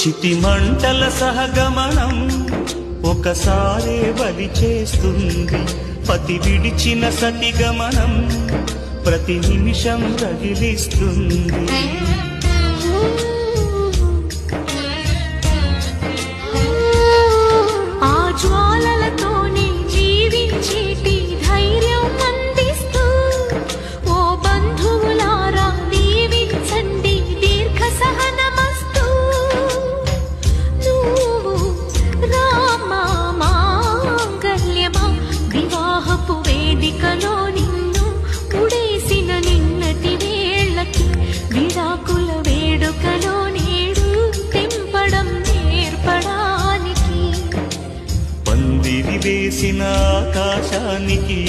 చితి మంటల సహగమనం ఒకసారే బలి చేస్తుంది. పతి విడిచిన సతి గమనం ప్రతి నిమిషం రగిలిస్తుంది. ఆ జ్వాలలతోనే జీవించేటి ధైర్యం అందిస్తూ ఓ బంధువులారా దీవించండి దీర్ఘ సహనమస్తు. నువ్వు రామా మాంగళ్యమా వివాహపు వేదికలో నిన్ను ముడేసిన నిన్నటి వేళకి విడాకుల వేడుకలో నేడు తెంపడం నేర్పడానికి పందిరి వేసిన ఆకాశానికి